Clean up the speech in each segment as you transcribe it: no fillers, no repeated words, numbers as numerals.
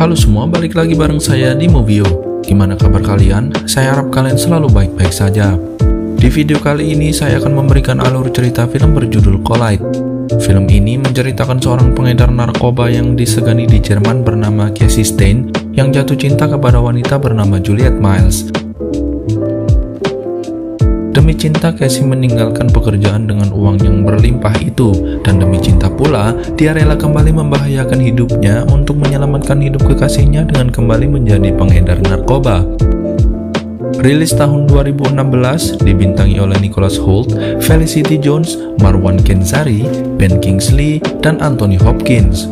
Halo semua, balik lagi bareng saya di Movio. Gimana kabar kalian? Saya harap kalian selalu baik-baik saja. Di video kali ini saya akan memberikan alur cerita film berjudul Collide. Film ini menceritakan seorang pengedar narkoba yang disegani di Jerman bernama Casey Stein yang jatuh cinta kepada wanita bernama Juliet Miles. Demi cinta, Casey meninggalkan pekerjaan dengan uang yang berlimpah itu, dan demi cinta pula, dia rela kembali membahayakan hidupnya untuk menyelamatkan hidup kekasihnya dengan kembali menjadi pengedar narkoba. Rilis tahun 2016, dibintangi oleh Nicholas Hoult, Felicity Jones, Marwan Kenzari, Ben Kingsley, dan Anthony Hopkins.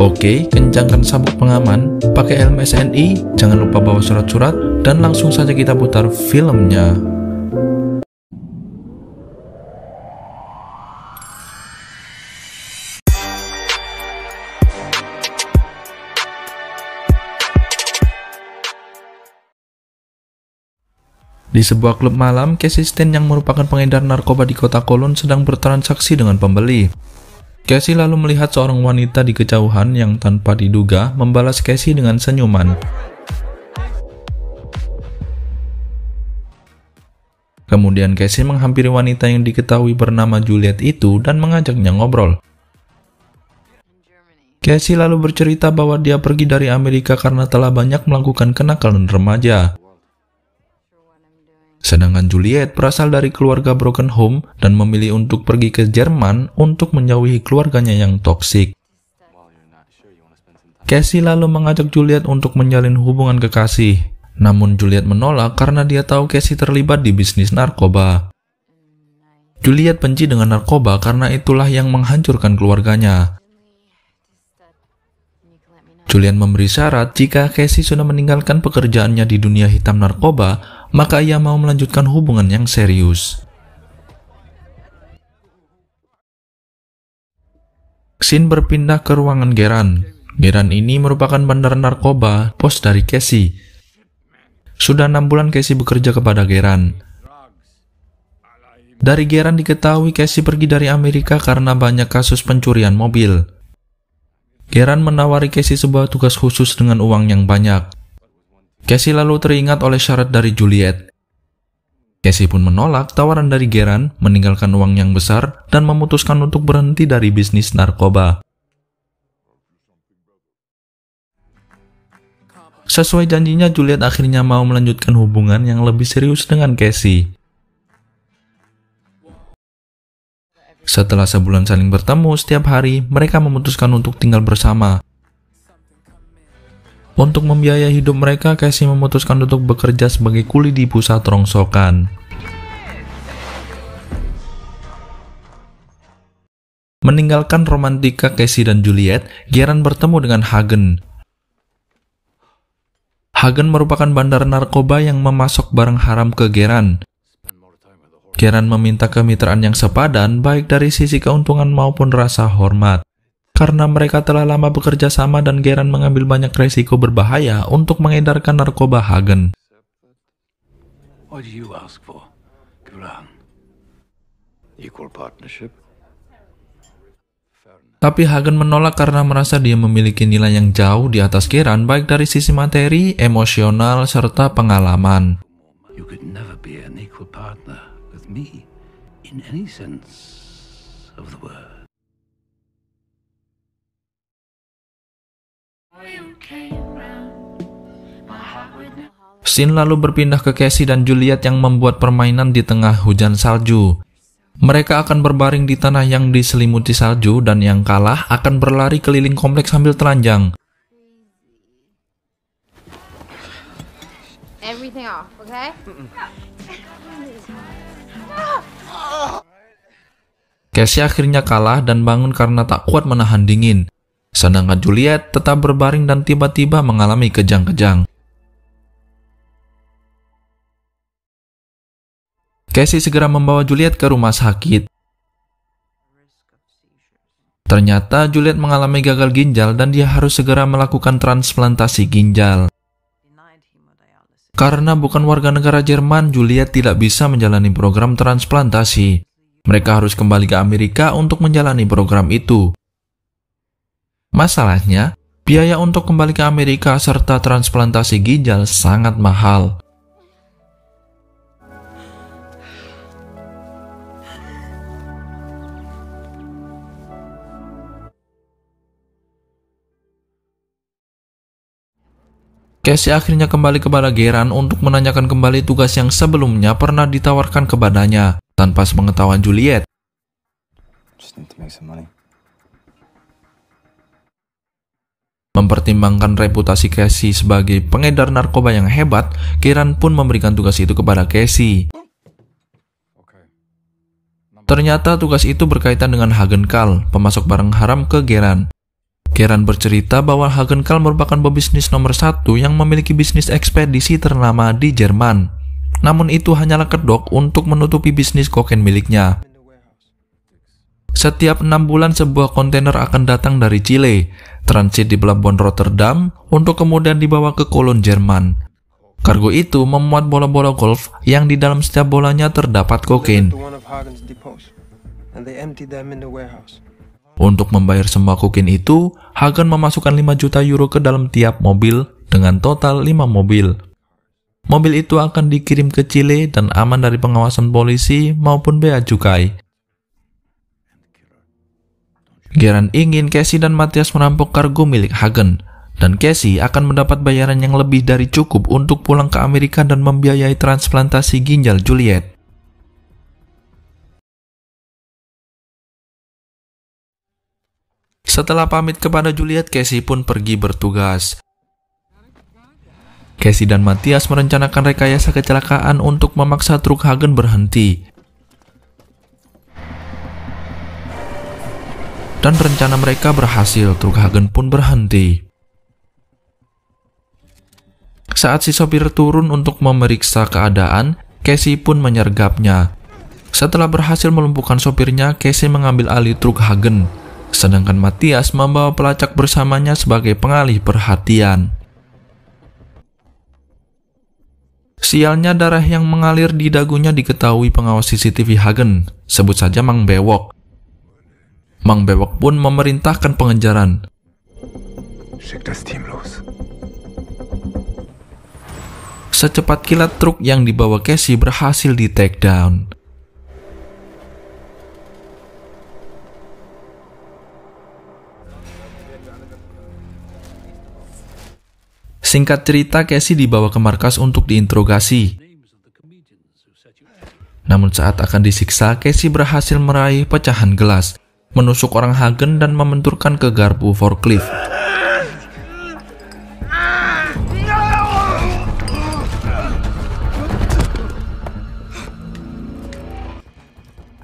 Oke, kencangkan sabuk pengaman, pakai helm SNI, jangan lupa bawa surat-surat, dan langsung saja kita putar filmnya. Di sebuah klub malam, Casey Stein yang merupakan pengedar narkoba di kota Cologne sedang bertransaksi dengan pembeli. Casey lalu melihat seorang wanita di kejauhan yang tanpa diduga membalas Casey dengan senyuman. Kemudian Casey menghampiri wanita yang diketahui bernama Juliet itu dan mengajaknya ngobrol. Casey lalu bercerita bahwa dia pergi dari Amerika karena telah banyak melakukan kenakalan remaja. Sedangkan Juliet berasal dari keluarga broken home dan memilih untuk pergi ke Jerman untuk menjauhi keluarganya yang toksik. Casey lalu mengajak Juliet untuk menjalin hubungan kekasih. Namun Juliet menolak karena dia tahu Casey terlibat di bisnis narkoba. Juliet benci dengan narkoba karena itulah yang menghancurkan keluarganya. Juliet memberi syarat jika Casey sudah meninggalkan pekerjaannya di dunia hitam narkoba, maka ia mau melanjutkan hubungan yang serius. Scene berpindah ke ruangan Geran. Geran ini merupakan bandar narkoba, bos dari Casey. Sudah 6 bulan Casey bekerja kepada Geran. Dari Geran diketahui Casey pergi dari Amerika karena banyak kasus pencurian mobil. Geran menawari Casey sebuah tugas khusus dengan uang yang banyak. Casey lalu teringat oleh syarat dari Juliet. Casey pun menolak tawaran dari Geran, meninggalkan uang yang besar, dan memutuskan untuk berhenti dari bisnis narkoba. Sesuai janjinya, Juliet akhirnya mau melanjutkan hubungan yang lebih serius dengan Casey. Setelah sebulan saling bertemu setiap hari, mereka memutuskan untuk tinggal bersama. Untuk membiayai hidup mereka, Casey memutuskan untuk bekerja sebagai kuli di pusat rongsokan. Meninggalkan romantika Casey dan Juliet, Geran bertemu dengan Hagen. Hagen merupakan bandar narkoba yang memasok barang haram ke Geran. Geran meminta kemitraan yang sepadan baik dari sisi keuntungan maupun rasa hormat. Karena mereka telah lama bekerja sama dan Geran mengambil banyak resiko berbahaya untuk mengedarkan narkoba Hagen. What do you ask for, Geran? Equal partnership? Tapi Hagen menolak karena merasa dia memiliki nilai yang jauh di atas Geran baik dari sisi materi, emosional, serta pengalaman. You could never be an equal partner with me in any sense of the word. Scene lalu berpindah ke Casey dan Juliet yang membuat permainan di tengah hujan salju. Mereka akan berbaring di tanah yang diselimuti salju dan yang kalah akan berlari keliling kompleks sambil telanjang. Everything off, okay? Casey akhirnya kalah dan bangun karena tak kuat menahan dingin. Sedangkan Juliet tetap berbaring dan tiba-tiba mengalami kejang-kejang. Casey segera membawa Juliet ke rumah sakit. Ternyata Juliet mengalami gagal ginjal dan dia harus segera melakukan transplantasi ginjal. Karena bukan warga negara Jerman, Juliet tidak bisa menjalani program transplantasi. Mereka harus kembali ke Amerika untuk menjalani program itu. Masalahnya, Biaya untuk kembali ke Amerika serta transplantasi ginjal sangat mahal. Casey akhirnya kembali kepada Geran untuk menanyakan kembali tugas yang sebelumnya pernah ditawarkan kepadanya tanpa sepengetahuan Juliet. Mempertimbangkan reputasi Casey sebagai pengedar narkoba yang hebat, Geran pun memberikan tugas itu kepada Casey. Ternyata tugas itu berkaitan dengan Hagenkahl, pemasok barang haram ke Geran. Geran bercerita bahwa Hagenkahl merupakan pebisnis nomor 1 yang memiliki bisnis ekspedisi ternama di Jerman. Namun itu hanyalah kedok untuk menutupi bisnis kokain miliknya. Setiap 6 bulan sebuah kontainer akan datang dari Chile, transit di pelabuhan Rotterdam untuk kemudian dibawa ke Cologne, Jerman. Kargo itu memuat bola-bola golf yang di dalam setiap bolanya terdapat kokain. Untuk membayar semua kokain itu, Hagen memasukkan 5 juta euro ke dalam tiap mobil dengan total 5 mobil. Mobil itu akan dikirim ke Chile dan aman dari pengawasan polisi maupun bea cukai. Geran ingin Casey dan Matthias merampok kargo milik Hagen, dan Casey akan mendapat bayaran yang lebih dari cukup untuk pulang ke Amerika dan membiayai transplantasi ginjal Juliet. Setelah pamit kepada Juliet, Casey pun pergi bertugas. Casey dan Matthias merencanakan rekayasa kecelakaan untuk memaksa truk Hagen berhenti. Dan rencana mereka berhasil, truk Hagen pun berhenti. Saat si sopir turun untuk memeriksa keadaan, Casey pun menyergapnya. Setelah berhasil melumpuhkan sopirnya, Casey mengambil alih truk Hagen. Sedangkan Matthias membawa pelacak bersamanya sebagai pengalih perhatian. Sialnya, darah yang mengalir di dagunya diketahui pengawas CCTV Hagen, sebut saja Mang Bewok. Mang Bewok pun memerintahkan pengejaran. Secepat kilat truk yang dibawa Casey berhasil di take down. Singkat cerita, Casey dibawa ke markas untuk diinterogasi. Namun saat akan disiksa, Casey berhasil meraih pecahan gelas, menusuk orang Hagen dan membenturkan ke garpu forklift.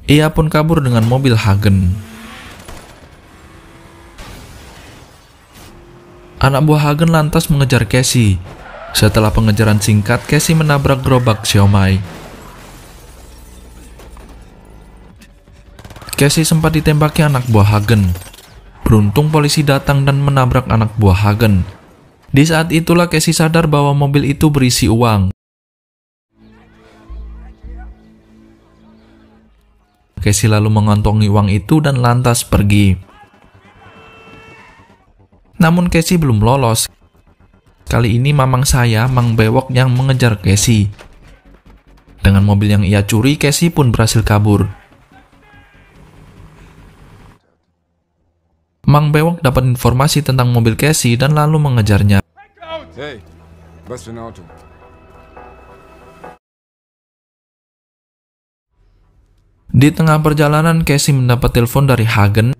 Ia pun kabur dengan mobil Hagen. Anak buah Hagen lantas mengejar Casey. Setelah pengejaran singkat, Casey menabrak gerobak siomay. Casey sempat ditembaki anak buah Hagen. Beruntung polisi datang dan menabrak anak buah Hagen. Di saat itulah Casey sadar bahwa mobil itu berisi uang. Casey lalu mengantongi uang itu dan lantas pergi. Namun Casey belum lolos. Kali ini mamang saya, Mang Bewok, yang mengejar Casey. Dengan mobil yang ia curi, Casey pun berhasil kabur. Mang Bewok dapat informasi tentang mobil Casey dan lalu mengejarnya. Hey, was für ein Auto? Di tengah perjalanan, Casey mendapat telepon dari Hagen.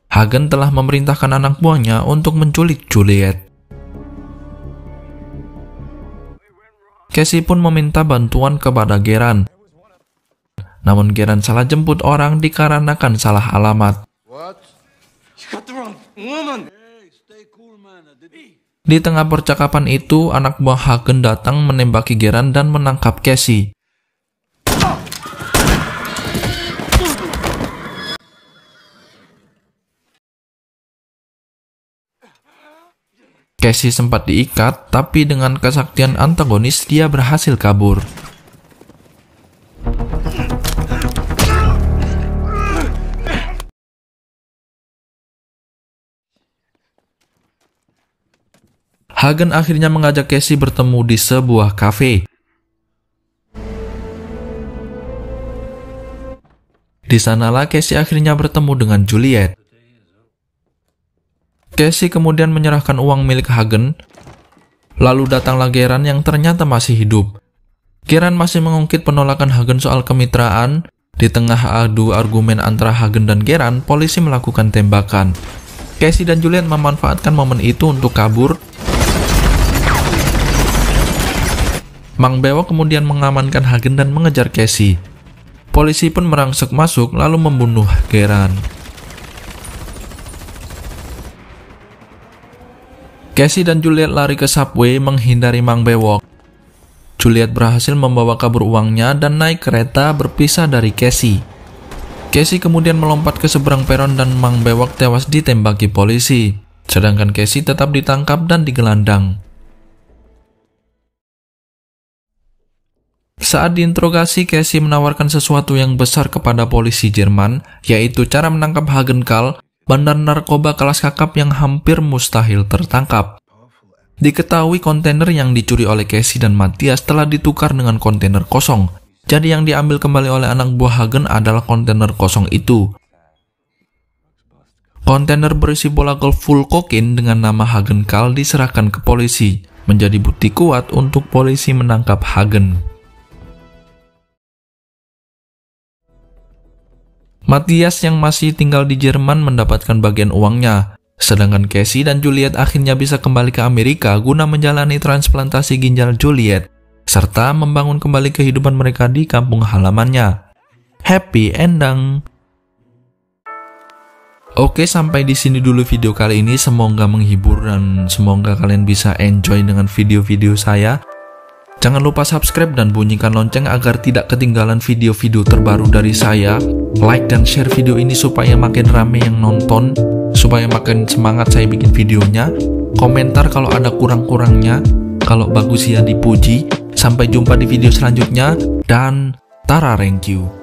Hagen telah memerintahkan anak buahnya untuk menculik Juliet. Casey pun meminta bantuan kepada Geran. Namun Geran salah jemput orang dikarenakan salah alamat. Di tengah percakapan itu, anak buah Hagen datang menembaki Geran dan menangkap Casey. Casey sempat diikat, tapi dengan kesaktian antagonis dia berhasil kabur. Hagen akhirnya mengajak Casey bertemu di sebuah kafe. Di sanalah Casey akhirnya bertemu dengan Juliet. Casey kemudian menyerahkan uang milik Hagen. Lalu datanglah Geran yang ternyata masih hidup. Geran masih mengungkit penolakan Hagen soal kemitraan. Di tengah adu argumen antara Hagen dan Geran, polisi melakukan tembakan. Casey dan Juliet memanfaatkan momen itu untuk kabur. Mang Bewok kemudian mengamankan Hagen dan mengejar Casey. Polisi pun merangsek masuk lalu membunuh Geran. Casey dan Juliet lari ke subway menghindari Mang Bewok. Juliet berhasil membawa kabur uangnya dan naik kereta berpisah dari Casey. Casey kemudian melompat ke seberang peron dan Mang Bewok tewas ditembaki polisi. Sedangkan Casey tetap ditangkap dan digelandang. Saat diinterogasi, Casey menawarkan sesuatu yang besar kepada polisi Jerman, yaitu cara menangkap Hagen Karl, bandar narkoba kelas kakap yang hampir mustahil tertangkap. Diketahui kontainer yang dicuri oleh Casey dan Matthias telah ditukar dengan kontainer kosong. Jadi yang diambil kembali oleh anak buah Hagen adalah kontainer kosong itu. Kontainer berisi bola golf full kokain dengan nama Hagen Karl diserahkan ke polisi, menjadi bukti kuat untuk polisi menangkap Hagen. Matthias yang masih tinggal di Jerman mendapatkan bagian uangnya. Sedangkan Casey dan Juliet akhirnya bisa kembali ke Amerika guna menjalani transplantasi ginjal Juliet, serta membangun kembali kehidupan mereka di kampung halamannya. Happy ending. Oke, sampai di sini dulu video kali ini. Semoga menghibur dan semoga kalian bisa enjoy dengan video-video saya. Jangan lupa subscribe dan bunyikan lonceng agar tidak ketinggalan video-video terbaru dari saya. Like dan share video ini supaya makin rame yang nonton, supaya makin semangat saya bikin videonya. Komentar kalau ada kurang-kurangnya, kalau bagus ya dipuji. Sampai jumpa di video selanjutnya dan tara, thank you.